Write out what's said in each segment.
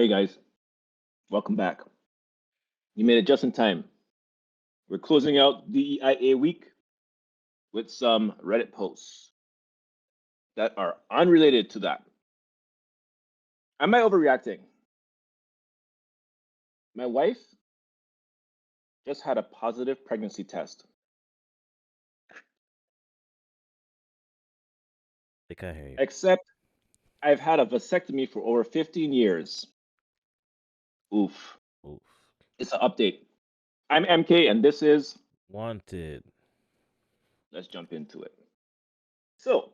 Hey guys, welcome back. You made it just in time. We're closing out the EIA week with some Reddit posts that are unrelated to that. Am I overreacting? My wife just had a positive pregnancy test, They can't hear you. except I've had a vasectomy for over 15 years. Oof. Oof. It's an update. I'm MK and this is, Wanted. let's jump into it. So,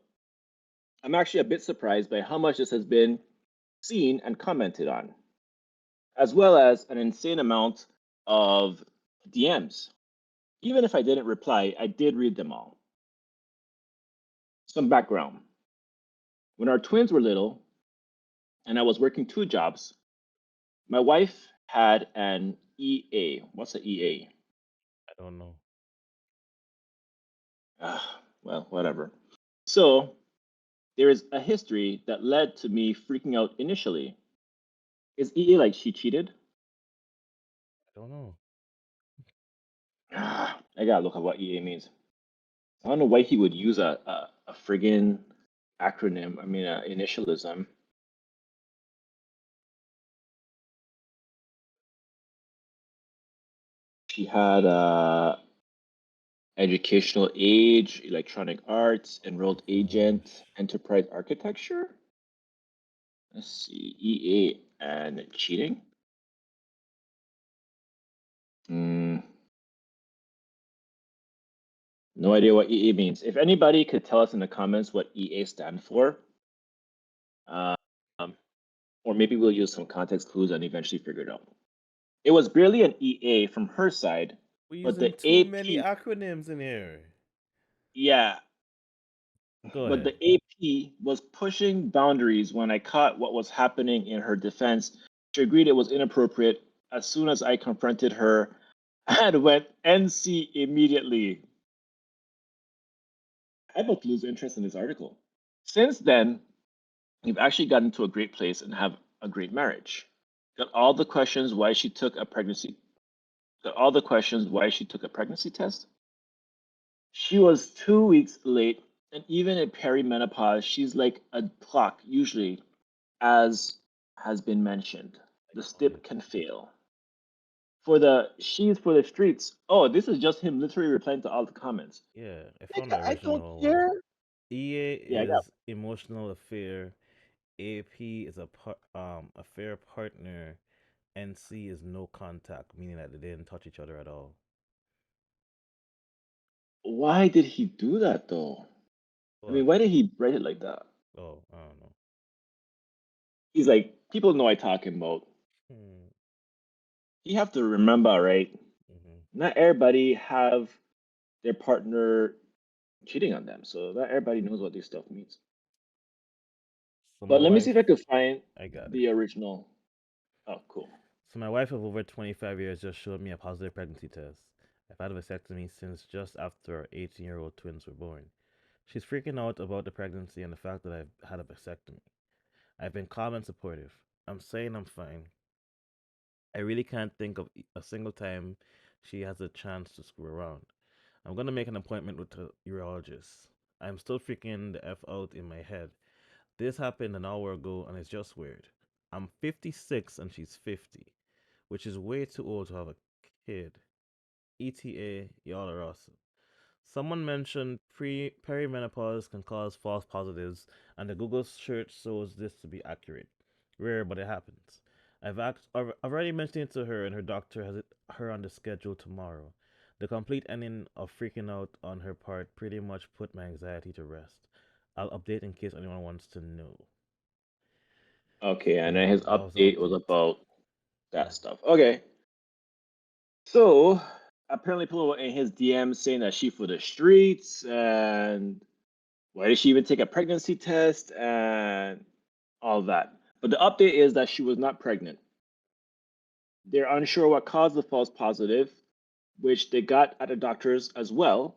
I'm actually a bit surprised by how much this has been seen and commented on, as well as an insane amount of DMs. Even if I didn't reply, I did read them all. Some background. When our twins were little and I was working two jobs, my wife had an EA. What's an EA? I don't know. Well, whatever. So there is a history that led to me freaking out initially. Is EA like she cheated? I don't know. I gotta look at what EA means. I don't know why he would use a friggin' acronym. I mean, initialism. She had educational age, electronic arts, enrolled agent, enterprise architecture. Let's see, EA and cheating. Mm, no idea what EA means. If anybody could tell us in the comments what EA stand for, um, or maybe we'll use some context clues and eventually figure it out. It was barely an EA from her side, We're but using the too many AP, acronyms in here. yeah, Go but the ahead. AP was pushing boundaries when I caught what was happening in her defense. She agreed it was inappropriate as soon as I confronted her and went NC immediately. I about to lose interest in this article. Since then, we've actually gotten to a great place and have a great marriage. Got all the questions why she took a pregnancy. Got all the questions why she took a pregnancy test. She was 2 weeks late, and even in perimenopause, she's like a clock usually, as has been mentioned. The Um, stip can fail. She's for the streets. Oh, this is just him literally replying to all the comments. yeah, I found the Nigga, I don't original one. care. EA Yeah, I got. is emotional affair. AP is a fair partner. NC is no contact, meaning that they didn't touch each other at all. Why did he do that though? I mean, What? why did he write it like that? Oh, I don't know. He's like, people know I talking about. Hmm. You have to remember, right? Mm-hmm. Not everybody have their partner cheating on them, so not everybody knows what this stuff means. So my But let me see if I wife, could find I got it. the original. Oh, cool. So my wife of over 25 years just showed me a positive pregnancy test. I've had a vasectomy since just after our 18-year-old twins were born. She's freaking out about the pregnancy and the fact that I've had a vasectomy. I've been calm and supportive. I'm saying I'm fine. I really can't think of a single time she has a chance to screw around. I'm gonna make an appointment with a urologist. I'm still freaking the F out in my head. This happened an hour ago and it's just weird. I'm 56 and she's 50, which is way too old to have a kid. ETA, y'all are awesome. Someone mentioned perimenopause can cause false positives, and the Google search shows this to be accurate. Rare, but it happens. I've already mentioned it to her, and her doctor has her on the schedule tomorrow. The complete ending of freaking out on her part pretty much put my anxiety to rest. I'll update in case anyone wants to know. Okay, and then Yeah, his that was the update was update. about Mm. that stuff. Okay, so apparently people were in his DMs saying that she for the streets and why did she even take a pregnancy test and all that. But the update is that she was not pregnant. They're unsure what caused the false positive, which they got at a doctor's as well,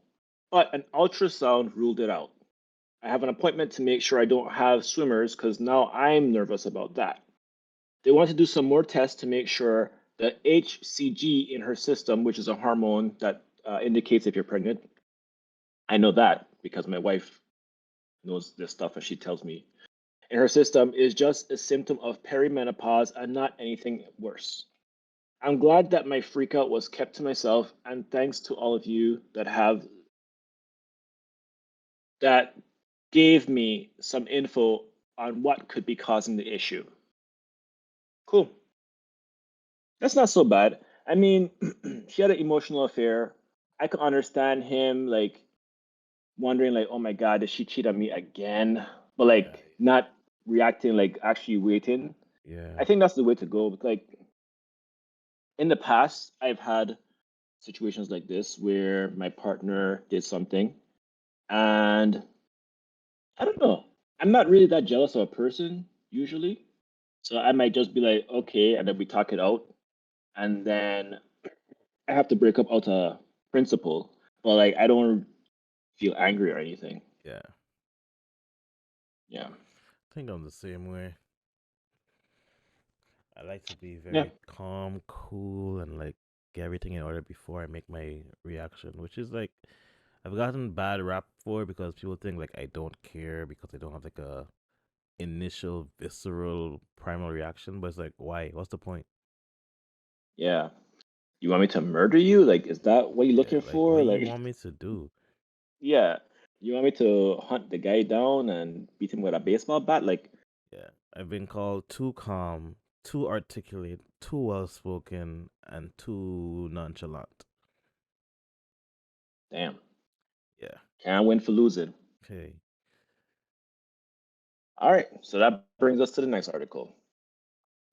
but an ultrasound ruled it out. I have an appointment to make sure I don't have swimmers because now I'm nervous about that. They want to do some more tests to make sure the HCG in her system, which is a hormone that indicates if you're pregnant. I know that because my wife knows this stuff and she tells me. In her system is just a symptom of perimenopause and not anything worse. I'm glad that my freakout was kept to myself, and thanks to all of you that gave me some info on what could be causing the issue. Cool. That's not so bad. I mean, she had an emotional affair. I could understand him like wondering like, oh my God, did she cheat on me again? But Yeah, like not reacting, like actually waiting. yeah, I think that's the way to go. But like in the past, I've had situations like this where my partner did something and I don't know. I'm not really that jealous of a person usually. So I might just be like, okay, and then we talk it out. And then I have to break up out of principle. But like I don't feel angry or anything. yeah. Yeah. I think I'm the same way. I like to be Yeah. very calm, cool, and like get everything in order before I make my reaction, which is like I've gotten bad rap for because people think like I don't care because I don't have like a initial visceral primal reaction, but it's like why? What's the point? Yeah. You want me to murder you? Like, is that what you're Yeah, looking like what for? you Like, want me to do? yeah. You want me to hunt the guy down and beat him with a baseball bat? Like, Yeah, I've been called too calm, too articulate, too well spoken, and too nonchalant. damn. Yeah. Can't win for losing. Okay. All right. So that brings us to the next article.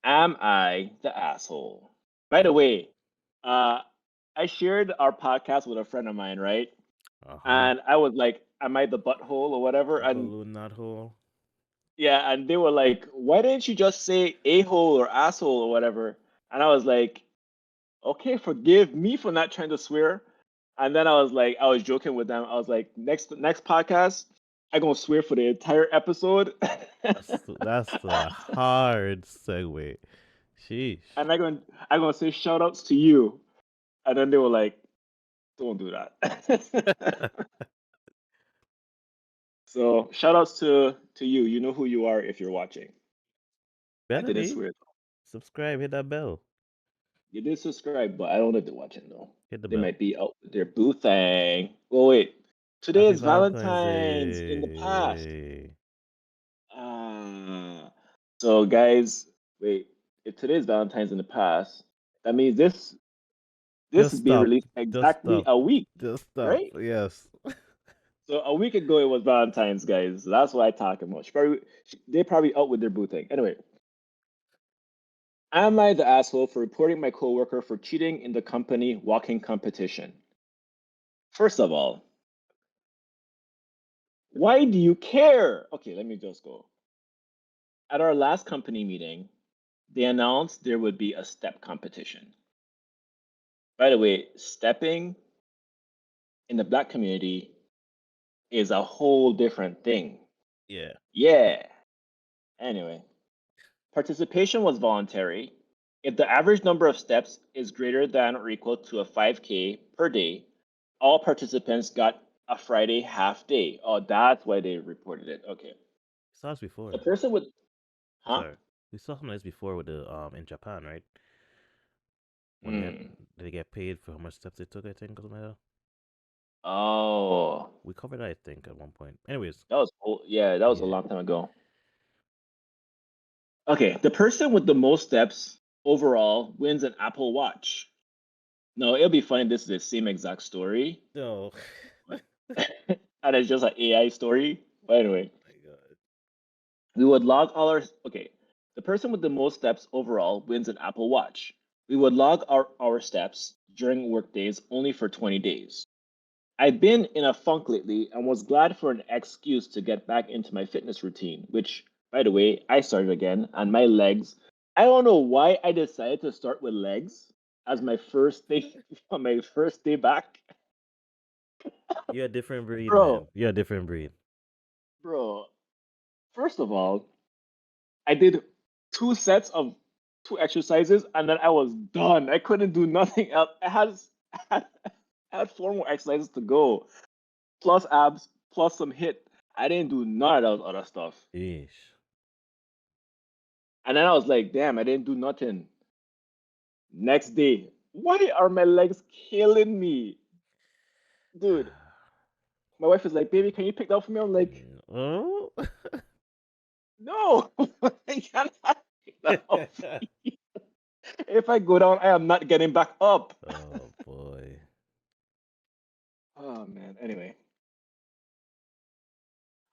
Am I the asshole? By the Yeah. way, uh, I shared our podcast with a friend of mine, right? Uh huh. And I was like, am I the butthole or whatever? The And balloon knot hole. yeah, and they were like, why didn't you just say a-hole or asshole or whatever? And I was like, okay, forgive me for not trying to swear. And then I was like, I was joking with them. I was like, next podcast, I gonna swear for the entire episode. That's a hard segue. Sheesh. And I'm gonna say shout outs to you. And then they were like, don't do that. So shout outs to you. You know who you are if you're watching. I Better didn't be. swear. Subscribe, hit that bell. You did subscribe, but I don't know if they're watching though. Hit the They bell. might be out there boothang. Oh wait. Today Happy is Valentine's Valentine's in the past. Day. Ah. So guys, wait. If today's Valentine's in the past, that means this Just is being stop. released Just exactly stop. a week, Just stop. right? Yes. So a week ago it was Valentine's, guys. So that's why I talk about. They probably out with their boothang. Anyway, am I the asshole for reporting my coworker for cheating in the company walking competition? First of all, why do you care? Okay, let me just go. At our last company meeting, they announced there would be a step competition. By the way, stepping in the black community is a whole different thing. Yeah. Yeah. Anyway, participation was voluntary. If the average number of steps is greater than or equal to a 5K per day, all participants got a Friday half day. Oh, that's why they reported it. Okay. We saw this before. The person with, huh? Sorry. We saw something like this before with the in Japan, right? When Hmm. they get paid for how much steps they took, I think, or something like that. Oh, We covered that, I think, at one point. Anyways, that was old. Yeah, that was a yeah. long time ago. Okay, the person with the most steps overall wins an Apple Watch. No, it'll be funny. This is the same exact story, No. but and it's just an AI story. But anyway, My God. we would log all our. Okay, the person with the most steps overall wins an Apple Watch. We would log our steps during work days only for 20 days. I've been in a funk lately and was glad for an excuse to get back into my fitness routine, which, by the way, I started again, and my legs. I don't know why I decided to start with legs as my first day on my first day back. You're a different breed, Bro, man. You're a different breed. bro, first of all, I did two sets of 2 exercises, and then I was done. I couldn't do nothing else. I had 4 more exercises to go, plus abs, plus some hit. I didn't do none of those other stuff. Ish. And then I was like, damn, I didn't do nothing. Next day, why are my legs killing me? Dude, my wife is like, baby, can you pick that up for me? I'm like, Oh. no, I cannot pick that up. If I go down, I am not getting back up. Oh boy. Oh man. Anyway,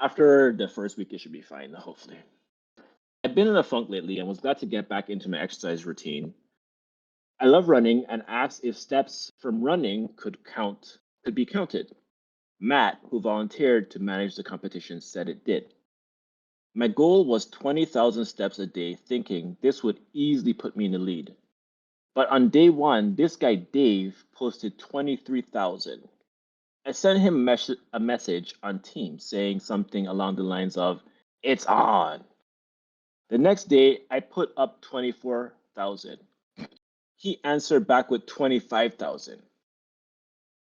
after the first week, it should be fine, hopefully. I've been in a funk lately and was glad to get back into my exercise routine. I love running and asked if steps from running could be counted. Matt, who volunteered to manage the competition, said it did. My goal was 20,000 steps a day, thinking this would easily put me in the lead. But on day 1, this guy Dave posted 23,000. I sent him a message on Teams saying something along the lines of, "It's on." The next day, I put up 24,000. He answered back with 25,000.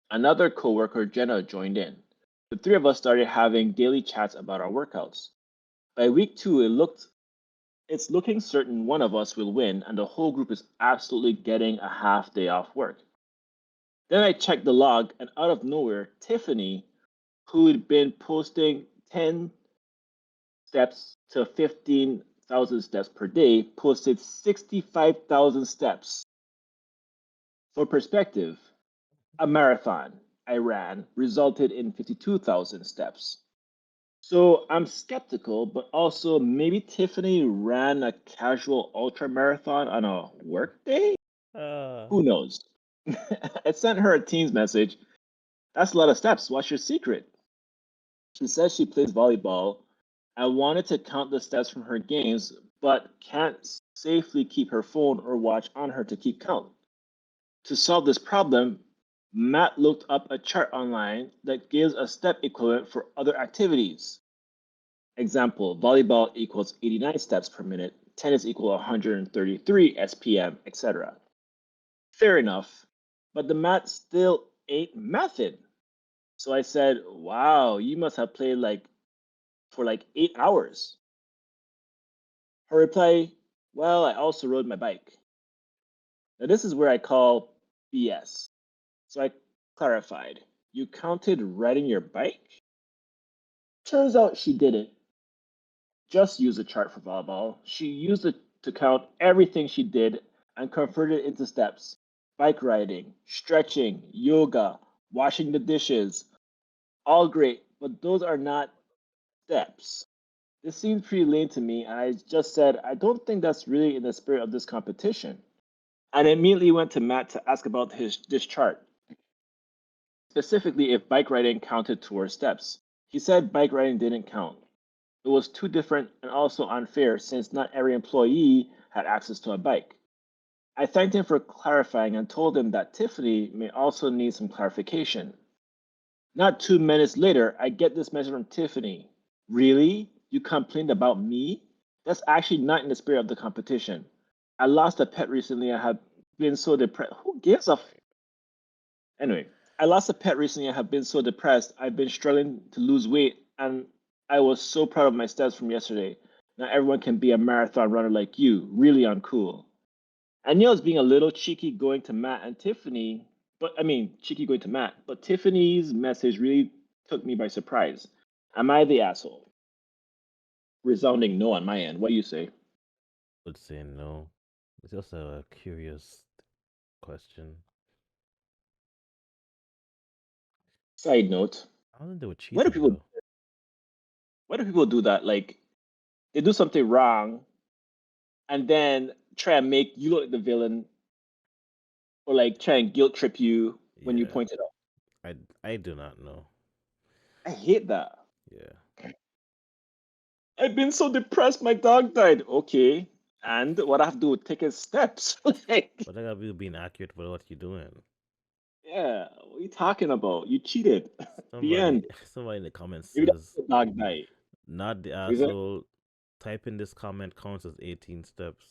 Another coworker, Jenna, joined in. The three of us started having daily chats about our workouts. By week 2, it's looking certain one of us will win, and the whole group is absolutely getting a half day off work. Then I checked the log, and out of nowhere, Tiffany, who had been posting 10 steps to 15,000 steps per day, posted 65,000 steps. For perspective, a marathon I ran resulted in 52,000 steps. So I'm skeptical, but also maybe Tiffany ran a casual ultra marathon on a work day? Uh, Who knows? I sent her a Teams message. That's a lot of steps. What's your secret? She says she plays volleyball. I wanted to count the steps from her games, but can't safely keep her phone or watch on her to keep count. To solve this problem, Matt looked up a chart online that gives a step equivalent for other activities. Example, volleyball equals 89 steps per minute, tennis equals 133 SPM, etc. Fair enough, but the math still ain't mathing. So I said, wow, you must have played for 8 hours. Her reply, well, I also rode my bike. Now this is where I call BS. So I clarified, you counted riding your bike? Turns out she didn't just use a chart for volleyball. She used it to count everything she did and converted it into steps. Bike riding, stretching, yoga, washing the dishes, all great, but those are not steps. This seemed pretty lame to me, and I just said, I don't think that's really in the spirit of this competition. And I immediately went to Matt to ask about this chart, specifically if bike riding counted towards steps. He said bike riding didn't count. It was too different and also unfair since not every employee had access to a bike. I thanked him for clarifying and told him that Tiffany may also need some clarification. Not 2 minutes later, I get this message from Tiffany. Really? You complained about me? That's actually not in the spirit of the competition. I lost a pet recently. I have been so depressed. Who gives a Anyway, I lost a pet recently. I have been so depressed. I've been struggling to lose weight, and I was so proud of my steps from yesterday. Not everyone can be a marathon runner like you. Really uncool. I knew I was being a little cheeky going to Matt and Tiffany, cheeky going to Matt, but Tiffany's message really took me by surprise. Am I the asshole? Resounding no on my end. What do you say? would say no. It's just a curious question. Side note, I don't think they were why do cheating people though. why do people do that? Like they do something wrong and then try and make you look like the villain or like try and guilt trip you when you Yeah, point it out. I do not know. I hate that. Yeah, I've been so depressed my dog died. Okay. And what I have to do take his steps. Like, but I gotta be being accurate with what you're doing. yeah, what are you talking about? You cheated. The Somebody, end. somebody in the comments Maybe that's says, the dog died. "Not the Is it? asshole." Type in this comment counts as 18 steps.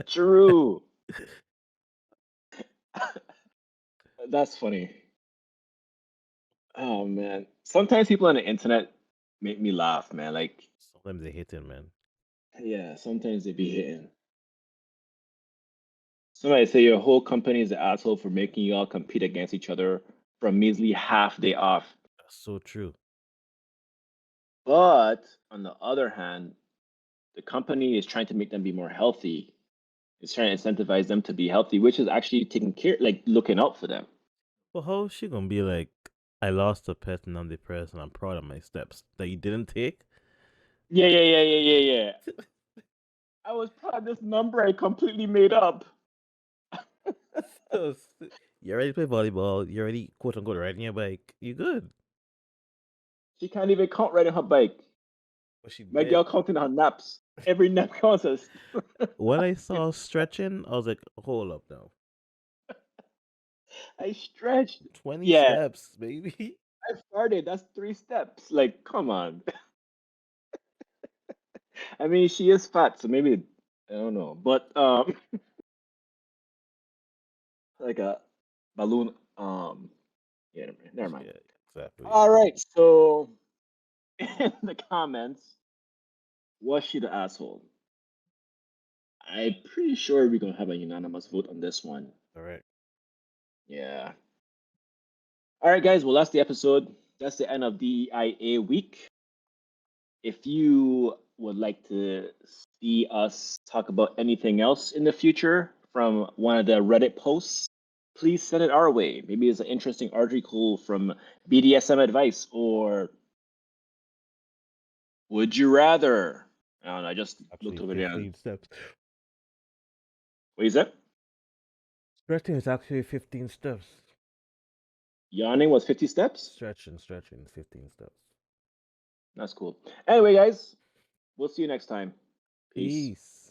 True. That's funny. Oh man. Sometimes people on the internet make me laugh, man. Like, Sometimes they hit it, man. yeah, sometimes they be hitting. Somebody say your whole company is an asshole for making you all compete against each other for a measly half day off. That's so true. But on the other hand, the company is trying to make them be more healthy. It's trying to incentivize them to be healthy, which is actually taking care, like looking out for them. Well, how is she gonna be like, I lost a pet and I'm depressed and I'm proud of my steps that you didn't take? Yeah, yeah, yeah, yeah, yeah, yeah. I was proud of this number I completely made up. So, you already play volleyball. You already quote unquote riding your bike. You good? She can't even count riding her bike. But she My girl did. counting her naps. Every nap counts as. When I saw stretching, I was like, hold up now. I stretched. 20 Yeah, steps, baby. I started. That's 3 steps. Like, come on. I mean, she is fat, so maybe I don't know, but like a balloon. Yeah, never mind. Yeah, exactly. All right. So in the comments, was she the asshole? I'm pretty sure we're gonna have a unanimous vote on this one. All right. Yeah. All right, guys. Well, that's the episode. That's the end of DIA week. If you would like to see us talk about anything else in the future from one of the Reddit posts, please send it our way. Maybe it's an interesting article from BDSM advice or would you rather? I don't know. I just looked Actually, over there. 15 steps. What is that? Stretching is actually 15 steps. Yawning was 50 steps? Stretching, 15 steps. That's cool. Anyway, guys, we'll see you next time. Peace. Peace.